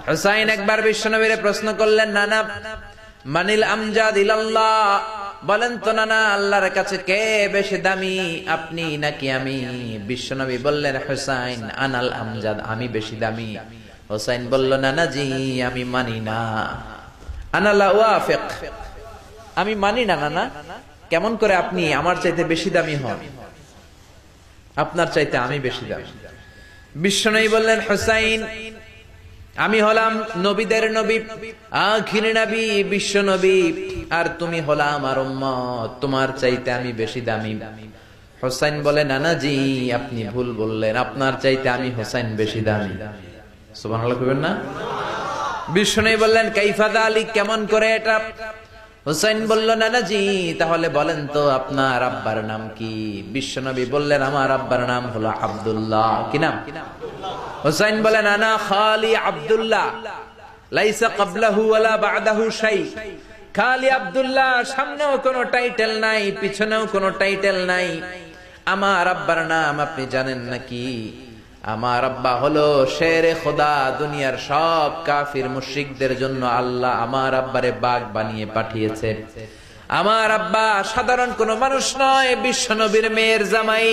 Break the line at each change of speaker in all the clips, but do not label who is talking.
হুসাইন একবার বিশ্বনবীরে প্রশ্ন করলেন, নানা মানিল আমজাদ ইলাল্লাহ, বলেন তো নানা আল্লাহর কাছে কে বেশি দামি, আপনি নাকি আমি? বিশ্বনবী বললেন, হুসাইন আনাল আমজাদ, আমি বেশি দামি। হুসাইন বলল, নানা জি আমি মানি না, আনা লা ওয়াফিক, আমি মানি না নানা। কেমন করে আপনি আমার চাইতে বেশি দামি হন? আপনার চাইতে আমি বেশি দামি। বিশ্বনবী বললেন, হুসাইন আমি হলাম নবীদের নবী, আখির নবী বিশ্ব নবী, আর তুমি হলা আমার উম্মত, তোমার চাইতে আমি বেশি দামি। হুসাইন বলে, নানা জি আপনি ভুল বললেন, আপনার চাইতে আমি হুসাইন বেশি দামি। সুবহানাল্লাহ কইবেন না? বিশ্বনবী বললেন, কাইফা যালিক, কেমন করে এটা? হুসাইন বলল, নানা জি তাহলে বলেন তো আপনার আব্বার নাম কি? বিশ্বনবী বললেন, আমার আব্বার নাম হলো আব্দুল্লাহ। কি নাম? হুসাইন বলেন, আনা খালি আব্দুল্লাহ, লাইসা ক্বাবলাহু ওয়ালা বা'দাহু শাই। খালি আব্দুল্লাহ, সামনেও কোনো টাইটেল নাই, পিছনেও কোনো টাইটেল নাই। আমার আব্বার নাম আপনি জানেন নাকি? আমার আব্বা হলো শেরে খোদা, দুনিয়ার সব কাফির মুশরিকদের জন্য আল্লাহ আমার আব্বারে বাগ বানিয়ে পাঠিয়েছে। আমার আব্বা সাধারণ কোনো মানুষ নয়, বিশ্বনবীর মেয়ের জামাই।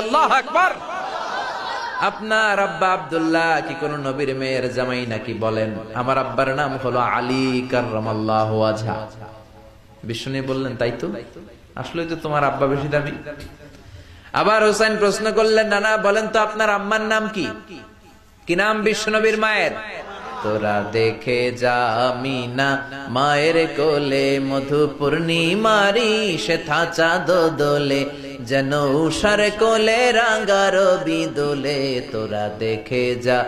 আল্লাহু আকবার। আপনার আব্বা আব্দুল্লাহ কি কোন নবীর মেয়ের জামাই নাকি? বলেন, আমার আব্বার নাম হলো আলী কাররামাল্লাহু ওয়াজহা। বিশ্বনবী বললেন, তাই তো, আসলে তো তোমার আব্বা বেশি দামি। আবার হুসাইন প্রশ্ন করলেন, নানা বলেন তো আপনার আম্মার নাম কি? কি নাম বিশ্বনবীর মায়ের? তোরা দেখে যা আমিনা মায়ের কোলে, মধু পূর্ণিমারি সেথা চাঁদ দোলে, যেন উষার কোলে রাঙা রবি দোলে। তোরা দেখে যা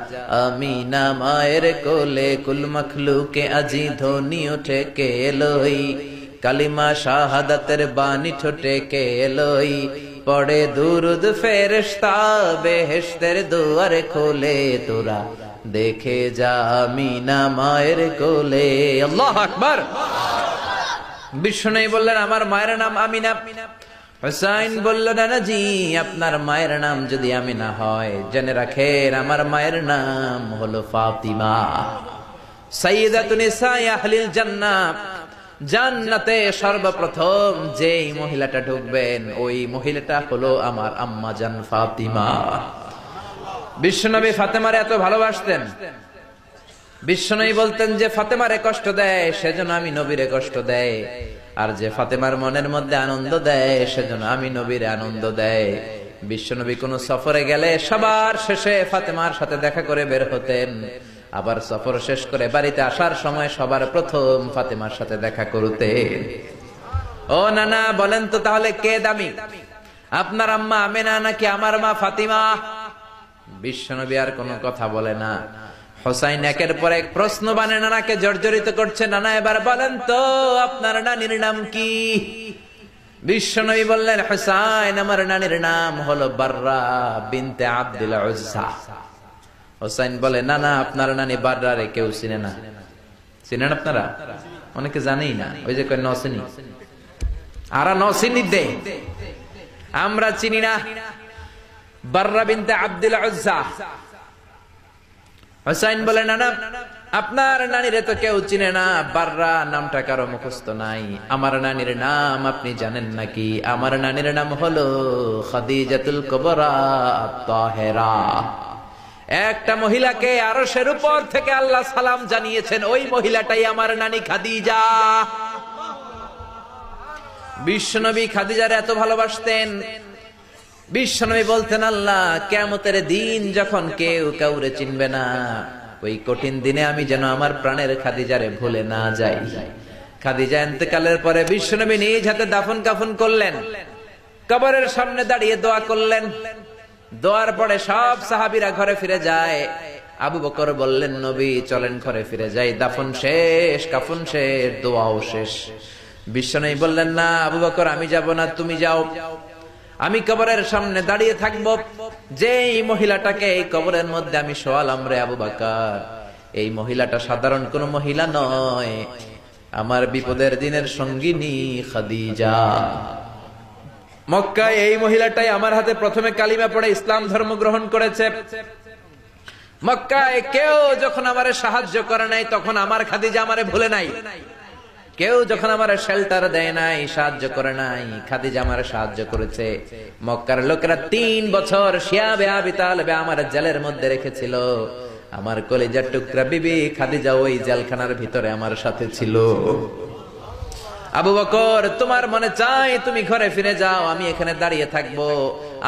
আমিনা মায়ের কোলে, কুল মখলুকে আজি ধ্বনি ওঠে কে এলোই, কালিমা শাহাদাতের বাণী ঠোঁটে কে এলোই, পড়ে দুরুদ ফেরেশতা বেহেশতের দুয়ার খোলে। তোরা দেখে যা আমিনা মায়ের কোলে। আল্লাহু আকবার। বিশ্বনবী বললেন, আমার মায়ের নাম আমিনা। হুসাইন বলল, নানা জি আপনার মায়ের নাম যদি আমিনা হয়, জেনে রাখেন আমার মায়ের নাম হলো ফাতিমা, সাইয়্যিদাতুন নিসাই আহলিল জান্নাহ। জান্নাতে সর্বপ্রথম যেই মহিলাটা ঢুকবেন, ওই মহিলাটা হলো আমার আম্মা জান ফাতিমা। বিশ্বনবী ফাতেমারে এত ভালোবাসতেন, বিশ্বনবী বলতেন যে ফাতেমারে কষ্ট দেয় সেজন্য আমি নবীরে কষ্ট দেয়, আর যে ফাতেমার মনের মধ্যে আনন্দ দেয় সেজন্য আমি নবীরে আনন্দ দেয়। বিশ্বনবী কোন সফরে গেলে সবার শেষে ফাতেমার সাথে দেখা করে বের হতেন, আবার সফর শেষ করে বাড়িতে আসার সময় সবার প্রথম ফাতেমার সাথে দেখা করতেন। ও নানা বলেন তো তাহলে কে দামি, আপনার আম্মা আমেনা নাকি আমার মা ফাতিমা? বিশ্বনবী আর কোনো কথা বলে না। হুসাইন একের পর এক প্রশ্ন বানে নানাকে জর্জরিত করছে, নানা এবার বলেন তো আপনার নানির নাম কি? বিশ্বনবী বললেন, হুসাইন আমার নানির নাম হলো বাররা বিনতে আব্দুল উজ্জা। হুসাইন বলে, নানা আপনার নানি বাররা রে কেউ চিনে না। চিনেন আপনারা? অনেকে জানেই না, ওই যে কয় নসিনি, আরা নসিনি দে, আমরা চিনি না বাররা বিনতে আব্দুল উজ্জা। হুসাইন বলে, নানা আপনার নানিরে তো কেউ চিনে না, বাররা নামটা কারো মুখস্থ নাই। আমার নানির নাম আপনি জানেন নাকি? আমার নানির নাম হলো খাদিজাতুল কুবরা আত-তাহেরা। একটা মহিলাকে আরশের উপর থেকে আল্লাহ সালাম জানিয়েছেন, ওই মহিলাটাই আমার নানি খাদিজা। বিশ্বনবী খাদিজারে এত ভালোবাসতেন, বিশ্বনবী বলতেন, আল্লাহ কিয়ামতের দিন যখন কেউ কাউরে চিনবে না, ওই কঠিন দিনে আমি যেন আমার প্রাণের খাদিজারে ভুলে না যাই। খাদিজা ইন্তেকালের পরে বিশ্বনবী নিজ হাতে দাফন কাফন করলেন, কবরের সামনে দাঁড়িয়ে দোয়া করলেন। দোয়ার পরে সব সাহাবীরা ঘরে ফিরে যায়। আবু বকর বললেন, নবী চলেন ঘরে ফিরে যাই, দাফন শেষ, কাফন শেষ, দোয়াও শেষ। বিশ্বনবী বললেন, না আবু বকর আমি যাব না, তুমি যাও, আমি কবরের সামনে দাঁড়িয়ে থাকবো। যেই মহিলাটাকে এই কবরের মধ্যে আমি শোয়ালাম রে আবু বকর, এই মহিলাটা সাধারণ কোন মহিলা নয়, আমার বিপদের দিনের সঙ্গিনী খাদিজা। মক্কায় এই মহিলাটাই আমার হাতে প্রথমে কালিমা পড়ে ইসলাম ধর্ম গ্রহণ করেছে। মক্কায় কেউ যখন আমারে সাহায্য করে নাই, তখন আমার খাদিজা আমারে ভুলে নাই। কেউ যখন আমার শেল্টার দেয় নাই, সাহায্য করে নাই, খাদিজা আমার সাহায্য করেছে। মক্কার লোকেরা 3 বছর শিয়াবে আবি তালেবে আমার জেলের মধ্যে রেখেছিল। আমার কলিজার টুকরা বিবি খাদিজা ওই জেলখানার ভিতরে আমার সাথে ছিল। আবু বকর, তোমার মনে চাই তুমি ঘরে ফিরে যাও, আমি এখানে দাঁড়িয়ে থাকবো।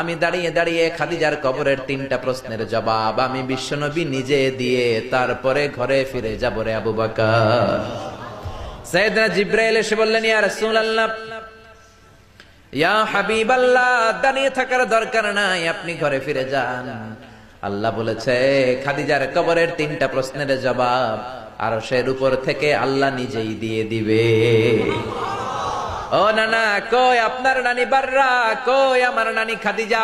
আমি দাঁড়িয়ে দাঁড়িয়ে খাদিজার কবরের 3টা প্রশ্নের জবাব আমি বিশ্বনবী নিজে দিয়ে তারপরে ঘরে ফিরে যাব রে আবু বকর। সাইয়েদনা জিবরাইল এসে বললেন, ইয়া রাসূলুল্লাহ, ইয়া হাবিবাল্লাহ, দাঁড়িয়ে থাকার দরকার নাই, আপনি ঘরে ফিরে যান। আল্লাহ বলেছে খাদিজার কবরের 3টা প্রশ্নের জবাব আরশের উপর থেকে আল্লাহ নিজেই দিয়ে দিবে। ও নানা, কই আপনার নানি বাররা, কই আমার নানি খাদিজা?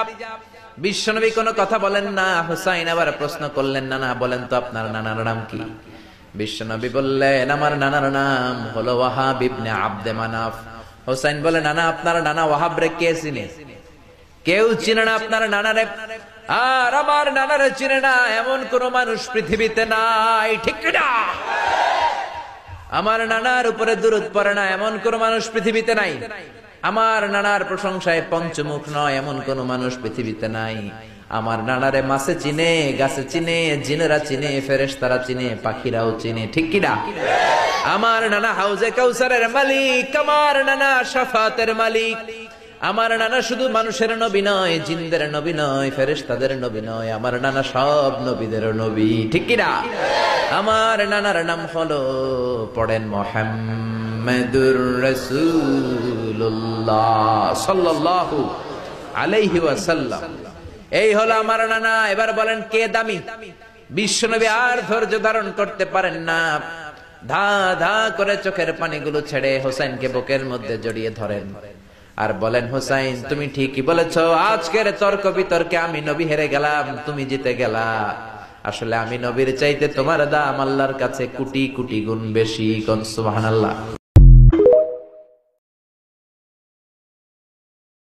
বিশ্বনবী কোনো কথা বলেন না। হুসাইন আবার প্রশ্ন করলেন, নানা বলেন তো আপনার নানার নাম কি? বিশ্বনবী বললেন, আমার নানার নাম হলো ওয়াহাব ইবনে আব্দে মানাফ। হুসাইন বলে, নানা আপনার নানা ওয়াহাব রে কে চিনে? কেউ চিনে না আপনার নানারে। আর আমার নানারে চিনে না এমন কোন মানুষ পৃথিবীতে নাই, ঠিক না? আমার নানার উপরে দুরূদ পড়ে না এমন কোন মানুষ পৃথিবীতে নাই। আমার নানার প্রশংসায় পঞ্চমুখ নয় এমন কোন মানুষ পৃথিবীতে নাই। আমার নানারে মাছে চিনে, গাছে চিনে, জিনেরা চিনে, ফেরেশতারা চিনে, পাখিরাও চিনে, ঠিক কিনা? আমার নানা হাউজে কাউসারের মালিক, আমার নানা শাফাতের মালিক। আমার নানা শুধু মানুষের নবী নয়, জিনদের নবী নয়, ফেরেশতাদের নবী নয়, আমার নানা সব নবীদের নবী, ঠিক কিনা? আমার নানার নাম হলো, পড়েন, মুহাম্মাদুর রাসূলুল্লাহ সাল্লাল্লাহু আলাইহি ওয়াসাল্লাম। এই হলো আমার নানা। এবার বলেন কে দামি? বিশ্বনবী আর ধৈর্য ধারণ করতে পারেন না, ধা ধা করে চোখের পানিগুলো ছেড়ে হোসেনকে বুকের মধ্যে জড়িয়ে ধরেন আর বলেন, হোসাইন তুমি ঠিকই বলেছ, আজকের তর্ক বিতর্কে আমি নবী হেরে গেলাম, তুমি জিতে গেলা। আসলে আমি নবীর চাইতে তোমার দাম আল্লাহর কাছে কোটি কোটি গুণ বেশি। কোন সুবহানাল্লাহ।